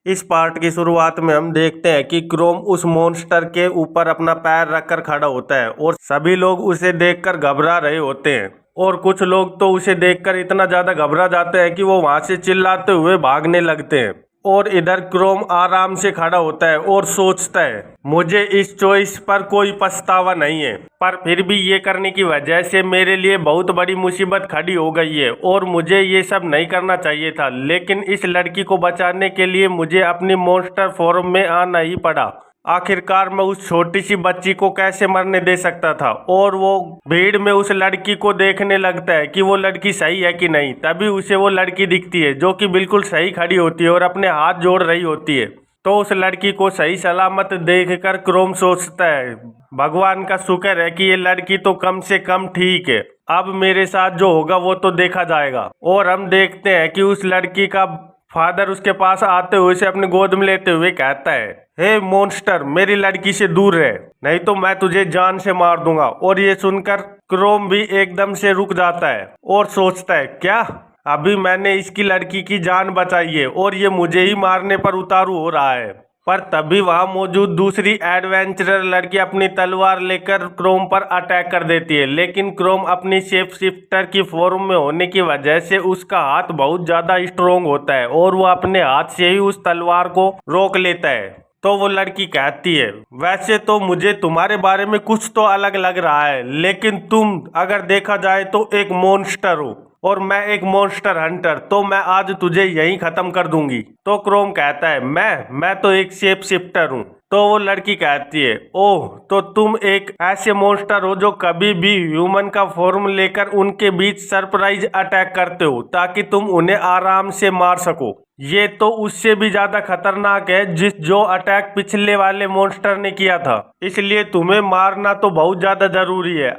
इस पार्ट की शुरुआत में हम देखते हैं कि क्रोम उस मॉन्स्टर के ऊपर अपना पैर रखकर खड़ा होता है और सभी लोग उसे देखकर घबरा रहे होते हैं और कुछ लोग तो उसे देखकर इतना ज्यादा घबरा जाते हैं कि वो वहां से चिल्लाते हुए भागने लगते हैं। और इधर क्रोम आराम से खड़ा होता है और सोचता है मुझे इस चॉइस पर कोई पछतावा नहीं है, पर फिर भी ये करने की वजह से मेरे लिए बहुत बड़ी मुसीबत खड़ी हो गई है और मुझे ये सब नहीं करना चाहिए था, लेकिन इस लड़की को बचाने के लिए मुझे अपनी मॉन्स्टर फॉर्म में आना ही पड़ा। आखिरकार मैं उस छोटी सी बच्ची को कैसे मरने दे सकता था। और वो भीड़ में उस लड़की को देखने लगता है कि वो लड़की सही है कि नहीं। तभी उसे वो लड़की दिखती है जो कि बिल्कुल सही खड़ी होती है और अपने हाथ जोड़ रही होती है। तो उस लड़की को सही सलामत देखकर क्रोम सोचता है भगवान का शुक्र है कि ये लड़की तो कम से कम ठीक है, अब मेरे साथ जो होगा वो तो देखा जाएगा। और हम देखते हैं कि उस लड़की का फादर उसके पास आते हुए उसे अपनी गोद में लेते हुए कहता है, हे मॉन्स्टर, मेरी लड़की से दूर रहे, नहीं तो मैं तुझे जान से मार दूंगा। और ये सुनकर क्रोम भी एकदम से रुक जाता है और सोचता है क्या अभी मैंने इसकी लड़की की जान बचाई है और ये मुझे ही मारने पर उतारू हो रहा है। पर तभी वहां मौजूद दूसरी एडवेंचरर लड़की अपनी तलवार लेकर क्रोम पर अटैक कर देती है, लेकिन क्रोम अपनी शेप शिफ्टर की फॉर्म में होने की वजह से उसका हाथ बहुत ज्यादा स्ट्रोंग होता है और वो अपने हाथ से ही उस तलवार को रोक लेता है। तो वो लड़की कहती है वैसे तो मुझे तुम्हारे बारे में कुछ तो अलग लग रहा है, लेकिन तुम अगर देखा जाए तो एक मॉन्स्टर हो और मैं एक मॉन्स्टर हंटर, तो मैं आज तुझे यहीं खत्म कर दूंगी। तो क्रोम कहता है मैं तो एक शेप शिफ्टर हूँ। तो वो लड़की कहती है ओह, तो तुम एक ऐसे मॉन्स्टर हो जो कभी भी ह्यूमन का फॉर्म लेकर उनके बीच सरप्राइज अटैक करते हो ताकि तुम उन्हें आराम से मार सको। ये तो उससे भी ज्यादा खतरनाक है जो अटैक पिछले वाले मॉन्स्टर ने किया था, इसलिए तुम्हें मारना तो बहुत ज्यादा जरूरी है।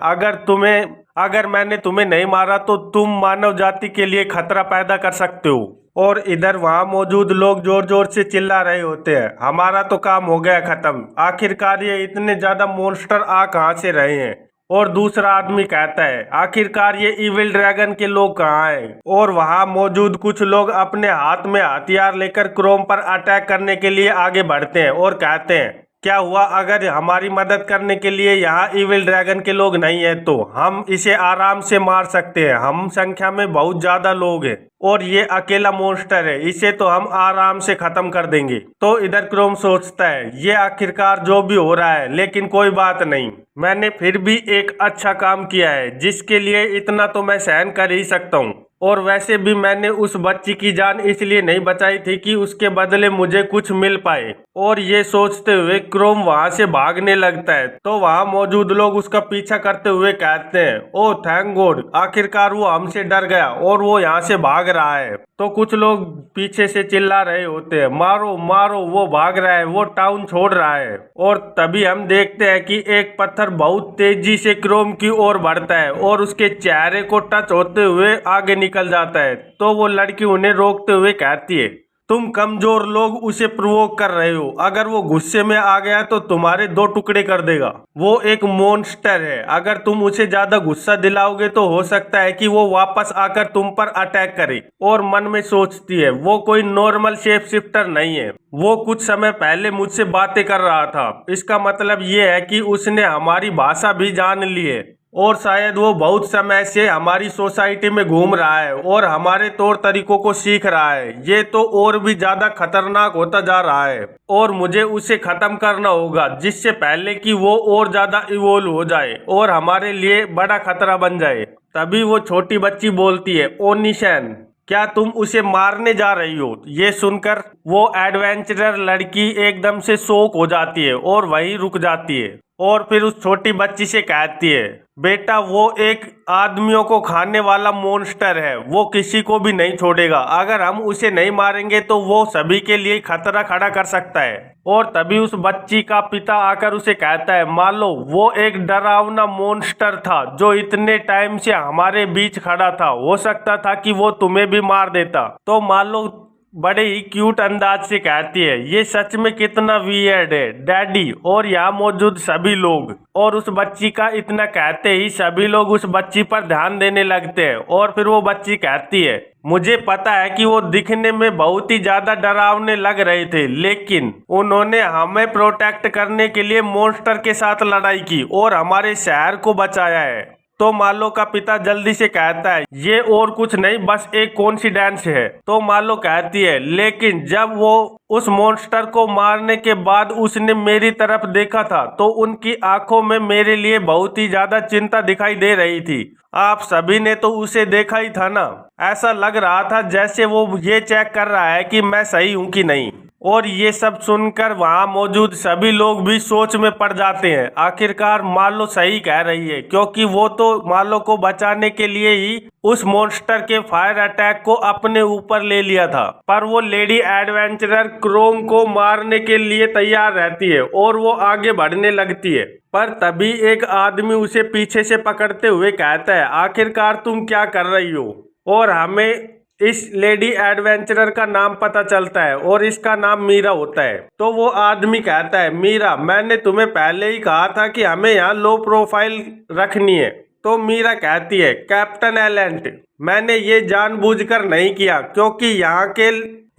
अगर मैंने तुम्हें नहीं मारा तो तुम मानव जाति के लिए खतरा पैदा कर सकते हो। और इधर वहां मौजूद लोग जोर जोर से चिल्ला रहे होते हैं हमारा तो काम हो गया खत्म, आखिरकार ये इतने ज्यादा मॉन्स्टर आ कहां से रहे हैं। और दूसरा आदमी कहता है आखिरकार ये इविल ड्रैगन के लोग कहाँ हैं। और वहां मौजूद कुछ लोग अपने हाथ में हथियार लेकर क्रोम पर अटैक करने के लिए आगे बढ़ते हैं और कहते हैं क्या हुआ अगर हमारी मदद करने के लिए यहाँ इविल ड्रैगन के लोग नहीं है तो हम इसे आराम से मार सकते हैं, हम संख्या में बहुत ज्यादा लोग हैं और ये अकेला मॉन्स्टर है, इसे तो हम आराम से खत्म कर देंगे। तो इधर क्रोम सोचता है ये आखिरकार जो भी हो रहा है, लेकिन कोई बात नहीं, मैंने फिर भी एक अच्छा काम किया है जिसके लिए इतना तो मैं सहन कर ही सकता हूँ। और वैसे भी मैंने उस बच्ची की जान इसलिए नहीं बचाई थी कि उसके बदले मुझे कुछ मिल पाए। और ये सोचते हुए क्रोम वहां से भागने लगता है। तो वहां मौजूद लोग उसका पीछा करते हुए कहते हैं ओह थैंक गॉड, आखिरकार वो हमसे डर गया और वो यहाँ से भाग रहा है। तो कुछ लोग पीछे से चिल्ला रहे होते हैं मारो मारो, वो भाग रहा है, वो टाउन छोड़ रहा है। और तभी हम देखते हैं कि एक पत्थर बहुत तेजी से क्रोम की ओर बढ़ता है और उसके चेहरे को टच होते हुए आगे निकल जाता है। तो वो लड़की उन्हें रोकते हुए कहती है तुम कमजोर लोग उसे प्रोवोक कर रहे हो, अगर वो गुस्से में आ गया तो तुम्हारे दो टुकड़े कर देगा। वो एक मॉन्स्टर है, अगर तुम उसे ज्यादा गुस्सा दिलाओगे तो हो सकता है कि वो वापस आकर तुम पर अटैक करे। और मन में सोचती है वो कोई नॉर्मल शेप शिफ्टर नहीं है, वो कुछ समय पहले मुझसे बातें कर रहा था, इसका मतलब ये है कि उसने हमारी भाषा भी जान ली है और शायद वो बहुत समय से हमारी सोसाइटी में घूम रहा है और हमारे तौर तरीकों को सीख रहा है। ये तो और भी ज्यादा खतरनाक होता जा रहा है और मुझे उसे खत्म करना होगा जिससे पहले कि वो और ज्यादा इवोल्व हो जाए और हमारे लिए बड़ा खतरा बन जाए। तभी वो छोटी बच्ची बोलती है ओ निशान, क्या तुम उसे मारने जा रही हो। ये सुनकर वो एडवेंचरर लड़की एकदम से शॉक हो जाती है और वहीं रुक जाती है और फिर उस छोटी बच्ची से कहती है बेटा वो एक आदमियों को खाने वाला मॉन्स्टर है, वो किसी को भी नहीं छोड़ेगा, अगर हम उसे नहीं मारेंगे तो वो सभी के लिए खतरा खड़ा कर सकता है। और तभी उस बच्ची का पिता आकर उसे कहता है मान लो वो एक डरावना मॉन्स्टर था जो इतने टाइम से हमारे बीच खड़ा था, हो सकता था कि वो तुम्हें भी मार देता। तो मान लो बड़े ही क्यूट अंदाज से कहती है ये सच में कितना वियर्ड है डैडी। और यहाँ मौजूद सभी लोग और उस बच्ची का इतना कहते ही सभी लोग उस बच्ची पर ध्यान देने लगते हैं और फिर वो बच्ची कहती है मुझे पता है कि वो दिखने में बहुत ही ज्यादा डरावने लग रहे थे, लेकिन उन्होंने हमें प्रोटेक्ट करने के लिए मॉन्स्टर के साथ लड़ाई की और हमारे शहर को बचाया है। तो मालो का पिता जल्दी से कहता है, ये और कुछ नहीं, बस एक कोइंसिडेंस है। तो मालो कहती है, लेकिन जब वो उस मॉन्स्टर को मारने के बाद उसने मेरी तरफ देखा था तो उनकी आंखों में मेरे लिए बहुत ही ज्यादा चिंता दिखाई दे रही थी। आप सभी ने तो उसे देखा ही था ना, ऐसा लग रहा था जैसे वो ये चेक कर रहा है कि मैं सही हूँ कि नहीं। और ये सब सुनकर वहां मौजूद सभी लोग भी सोच में पड़ जाते हैं। आखिरकार मालो सही कह रही है, क्योंकि वो तो मालो को बचाने के लिए ही उस मॉन्स्टर के फायर अटैक को अपने ऊपर ले लिया था। पर वो लेडी एडवेंचरर क्रोम को मारने के लिए तैयार रहती है और वो आगे बढ़ने लगती है। पर तभी एक आदमी उसे पीछे से पकड़ते हुए कहता है, आखिरकार तुम क्या कर रही हो? और हमें इस लेडी एडवेंचरर का नाम पता चलता है और इसका नाम मीरा होता है। तो वो आदमी कहता है, मीरा, मैंने तुम्हें पहले ही कहा था कि हमें यहाँ लो प्रोफाइल रखनी है। तो मीरा कहती है, कैप्टन एलेंट, मैंने ये जानबूझकर नहीं किया, क्योंकि यहाँ के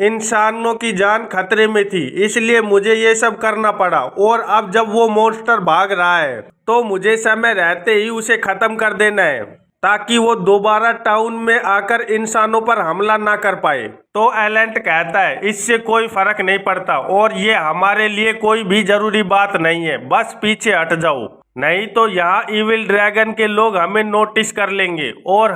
इंसानों की जान खतरे में थी, इसलिए मुझे ये सब करना पड़ा। और अब जब वो मॉन्स्टर भाग रहा है तो मुझे समय रहते ही उसे खत्म कर देना है, ताकि वो दोबारा टाउन में आकर इंसानों पर हमला ना कर पाए। तो एलेंट कहता है, इससे कोई फर्क नहीं पड़ता और ये हमारे लिए कोई भी जरूरी बात नहीं है, बस पीछे हट जाओ, नहीं तो यहाँ इविल ड्रैगन के लोग हमें नोटिस कर लेंगे और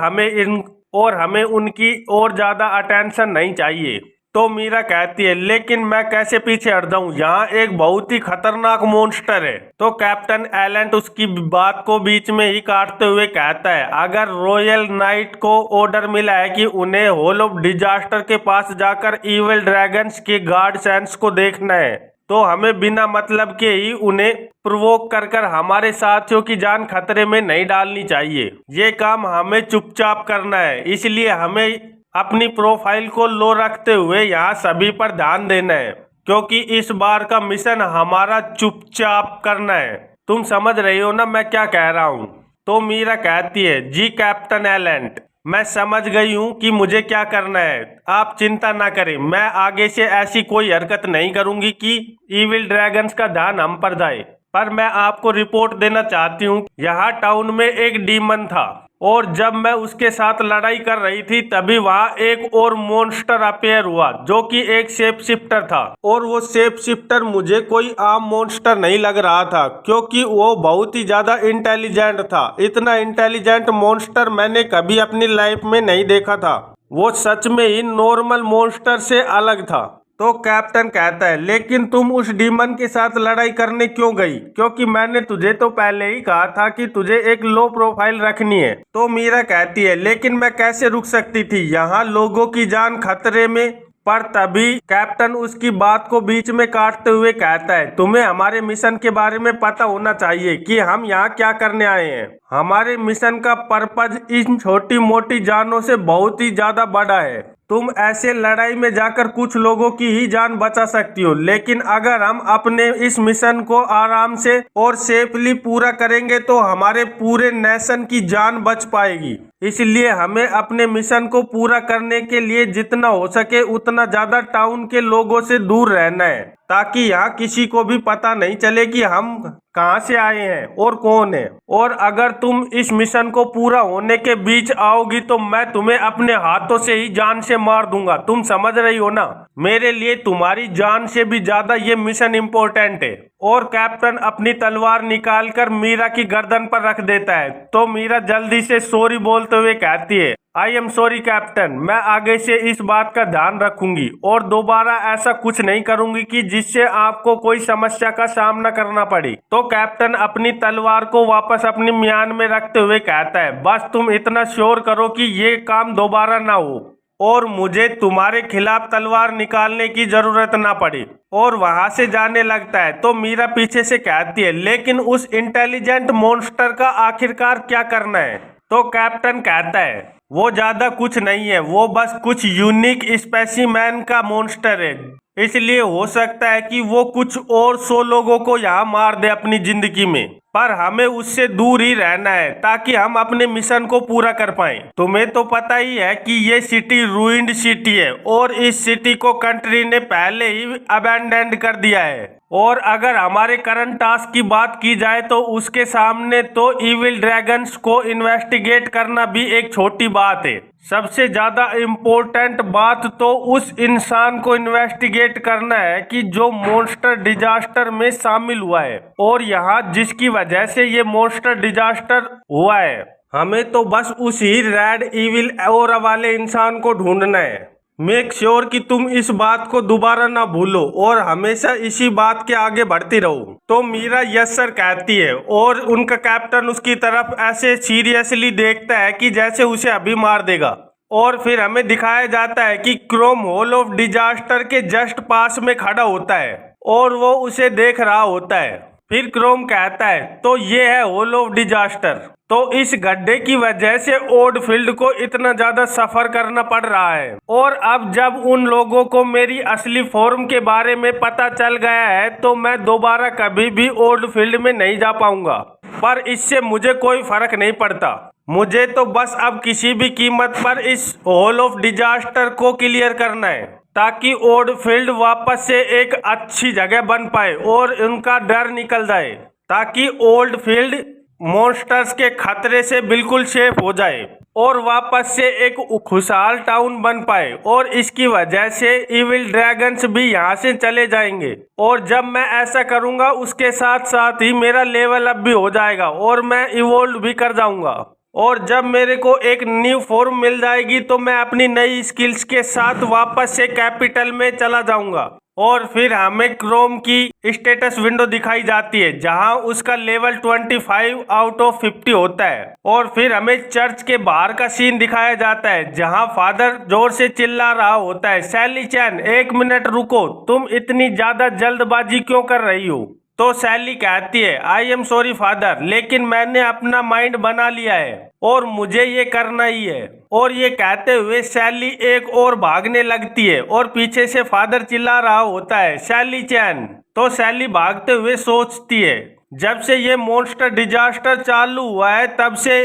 हमें उनकी और ज्यादा अटेंशन नहीं चाहिए। तो मीरा कहती है, लेकिन मैं कैसे पीछे हट जाऊं, यहाँ एक बहुत ही खतरनाक मॉन्स्टर है। तो कैप्टन एलेंट उसकी बात को बीच में ही काटते हुए कहता है, अगर रॉयल नाइट को ऑर्डर मिला है कि उन्हें होल ऑफ डिजास्टर के पास जाकर इविल ड्रैगन्स के गार्ड सेंस को देखना है, तो हमें बिना मतलब के ही उन्हें प्रोवोक कर हमारे साथियों की जान खतरे में नहीं डालनी चाहिए। ये काम हमें चुपचाप करना है, इसलिए हमें अपनी प्रोफाइल को लो रखते हुए यहाँ सभी पर ध्यान देना है, क्योंकि इस बार का मिशन हमारा चुपचाप करना है। तुम समझ रही हो ना मैं क्या कह रहा हूँ? तो मीरा कहती है, जी कैप्टन एलेंट, मैं समझ गई हूँ कि मुझे क्या करना है, आप चिंता ना करें, मैं आगे से ऐसी कोई हरकत नहीं करूंगी कि इविल ड्रैगन्स का ध्यान हम पर जाए। पर मैं आपको रिपोर्ट देना चाहती हूँ, यहाँ टाउन में एक डीमन था और जब मैं उसके साथ लड़ाई कर रही थी तभी वहाँ एक और मॉन्स्टर अपेयर हुआ, जो कि एक शेप शिफ्टर था। और वो शेप शिफ्टर मुझे कोई आम मॉन्स्टर नहीं लग रहा था, क्योंकि वो बहुत ही ज्यादा इंटेलिजेंट था। इतना इंटेलिजेंट मॉन्स्टर मैंने कभी अपनी लाइफ में नहीं देखा था। वो सच में ही नॉर्मल मॉन्स्टर से अलग था। तो कैप्टन कहता है, लेकिन तुम उस डीमन के साथ लड़ाई करने क्यों गई? क्योंकि मैंने तुझे तो पहले ही कहा था कि तुझे एक लो प्रोफाइल रखनी है। तो मीरा कहती है, लेकिन मैं कैसे रुक सकती थी, यहाँ लोगों की जान खतरे में। पर तभी कैप्टन उसकी बात को बीच में काटते हुए कहता है, तुम्हें हमारे मिशन के बारे में पता होना चाहिए कि हम यहाँ क्या करने आए हैं। हमारे मिशन का पर्पज इन छोटी मोटी जानों से बहुत ही ज्यादा बड़ा है। तुम ऐसे लड़ाई में जाकर कुछ लोगों की ही जान बचा सकती हो, लेकिन अगर हम अपने इस मिशन को आराम से और सेफली पूरा करेंगे तो हमारे पूरे नेशन की जान बच पाएगी। इसलिए हमें अपने मिशन को पूरा करने के लिए जितना हो सके उतना ज्यादा टाउन के लोगों से दूर रहना है, ताकि यहाँ किसी को भी पता नहीं चले कि हम कहाँ से आए हैं और कौन है। और अगर तुम इस मिशन को पूरा होने के बीच आओगी तो मैं तुम्हें अपने हाथों से ही जान से मार दूंगा। तुम समझ रही हो ना? मेरे लिए तुम्हारी जान से भी ज्यादा ये मिशन इम्पोर्टेंट है। और कैप्टन अपनी तलवार निकालकर मीरा की गर्दन पर रख देता है। तो मीरा जल्दी से सॉरी बोलते हुए कहती है, आई एम सॉरी कैप्टन, मैं आगे से इस बात का ध्यान रखूंगी और दोबारा ऐसा कुछ नहीं करूंगी कि जिससे आपको कोई समस्या का सामना करना पड़े। तो कैप्टन अपनी तलवार को वापस अपनी म्यान में रखते हुए कहता है, बस तुम इतना श्योर करो कि ये काम दोबारा ना हो और मुझे तुम्हारे खिलाफ तलवार निकालने की जरूरत ना पड़े। और वहां से जाने लगता है। तो मीरा पीछे से कहती है, लेकिन उस इंटेलिजेंट मॉन्स्टर का आखिरकार क्या करना है? तो कैप्टन कहता है, वो ज्यादा कुछ नहीं है, वो बस कुछ यूनिक स्पेसिमेन का मॉन्स्टर है, इसलिए हो सकता है कि वो कुछ और 100 लोगों को यहाँ मार दे अपनी जिंदगी में। पर हमें उससे दूर ही रहना है ताकि हम अपने मिशन को पूरा कर पाएं। तुम्हें तो पता ही है कि ये सिटी रूइंड सिटी है और इस सिटी को कंट्री ने पहले ही अबैंडन कर दिया है। और अगर हमारे करंट टास्क की बात की जाए तो उसके सामने तो इविल ड्रैगन्स को इन्वेस्टिगेट करना भी एक छोटी बात है। सबसे ज्यादा इम्पोर्टेंट बात तो उस इंसान को इन्वेस्टिगेट करना है कि जो मॉन्स्टर डिजास्टर में शामिल हुआ है और यहाँ जिसकी वजह से ये मॉन्स्टर डिजास्टर हुआ है। हमें तो बस उस ही रेड इविल ऑरा वाले इंसान को ढूंढना है। मेक श्योर कि तुम इस बात को दोबारा ना भूलो और हमेशा इसी बात के आगे बढ़ती रहो। तो मीरा यस सर कहती है और उनका कैप्टन उसकी तरफ ऐसे सीरियसली देखता है कि जैसे उसे अभी मार देगा। और फिर हमें दिखाया जाता है कि क्रोम हॉल ऑफ डिजास्टर के जस्ट पास में खड़ा होता है और वो उसे देख रहा होता है। फिर क्रोम कहता है तो ये है हॉल ऑफ डिजास्टर। तो इस गड्ढे की वजह से ओडफील्ड को इतना ज्यादा सफर करना पड़ रहा है। और अब जब उन लोगों को मेरी असली फॉर्म के बारे में पता चल गया है तो मैं दोबारा कभी भी ओडफील्ड में नहीं जा पाऊंगा। पर इससे मुझे कोई फर्क नहीं पड़ता। मुझे तो बस अब किसी भी कीमत पर इस हॉल ऑफ डिजास्टर को क्लियर करना है ताकि ओडफील्ड वापस से एक अच्छी जगह बन पाए और उनका डर निकल जाए, ताकि ओल्डफील्ड मॉन्स्टर्स के खतरे से बिल्कुल सेफ हो जाए और वापस से एक खुशहाल टाउन बन पाए। और इसकी वजह से इविल ड्रैगन्स भी यहाँ से चले जाएंगे। और जब मैं ऐसा करूँगा उसके साथ साथ ही मेरा लेवल अप भी हो जाएगा और मैं इवोल्व भी कर जाऊँगा। और जब मेरे को एक न्यू फॉर्म मिल जाएगी तो मैं अपनी नई स्किल्स के साथ वापस से कैपिटल में चला जाऊंगा। और फिर हमें क्रोम की स्टेटस विंडो दिखाई जाती है जहां उसका लेवल 25 आउट ऑफ 50 होता है। और फिर हमें चर्च के बाहर का सीन दिखाया जाता है जहां फादर जोर से चिल्ला रहा होता है, सैली चैन 1 मिनट रुको, तुम इतनी ज्यादा जल्दबाजी क्यों कर रही हो। तो सैली कहती है आई एम सॉरी फादर, लेकिन मैंने अपना माइंड बना लिया है और मुझे ये करना ही है। और ये कहते हुए सैली एक और भागने लगती है और पीछे से फादर चिल्ला रहा होता है सैली चैन। तो सैली भागते हुए सोचती है जब से ये मॉन्स्टर डिजास्टर चालू हुआ है तब से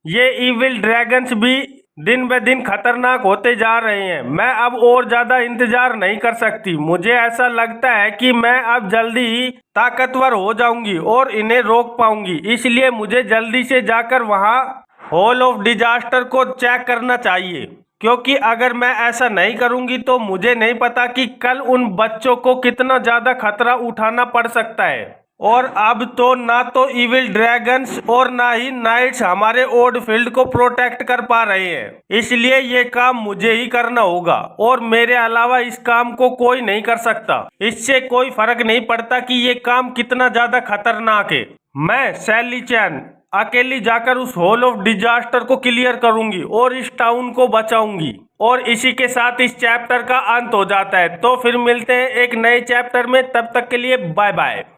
ये इविल ड्रैगन्स भी दिन ब दिन खतरनाक होते जा रहे हैं। मैं अब और ज्यादा इंतजार नहीं कर सकती। मुझे ऐसा लगता है कि मैं अब जल्दी ही ताकतवर हो जाऊंगी और इन्हें रोक पाऊंगी। इसलिए मुझे जल्दी से जाकर वहां हॉल ऑफ डिजास्टर को चेक करना चाहिए, क्योंकि अगर मैं ऐसा नहीं करूंगी तो मुझे नहीं पता कि कल उन बच्चों को कितना ज्यादा खतरा उठाना पड़ सकता है। और अब तो ना तो इविल ड्रैगन्स और ना ही नाइट्स हमारे ओडफील्ड को प्रोटेक्ट कर पा रहे हैं। इसलिए ये काम मुझे ही करना होगा और मेरे अलावा इस काम को कोई नहीं कर सकता। इससे कोई फर्क नहीं पड़ता कि ये काम कितना ज्यादा खतरनाक है। मैं सैली चैन अकेली जाकर उस हॉल ऑफ डिजास्टर को क्लियर करूंगी और इस टाउन को बचाऊंगी। और इसी के साथ इस चैप्टर का अंत हो जाता है। तो फिर मिलते हैं एक नए चैप्टर में, तब तक के लिए बाय बाय।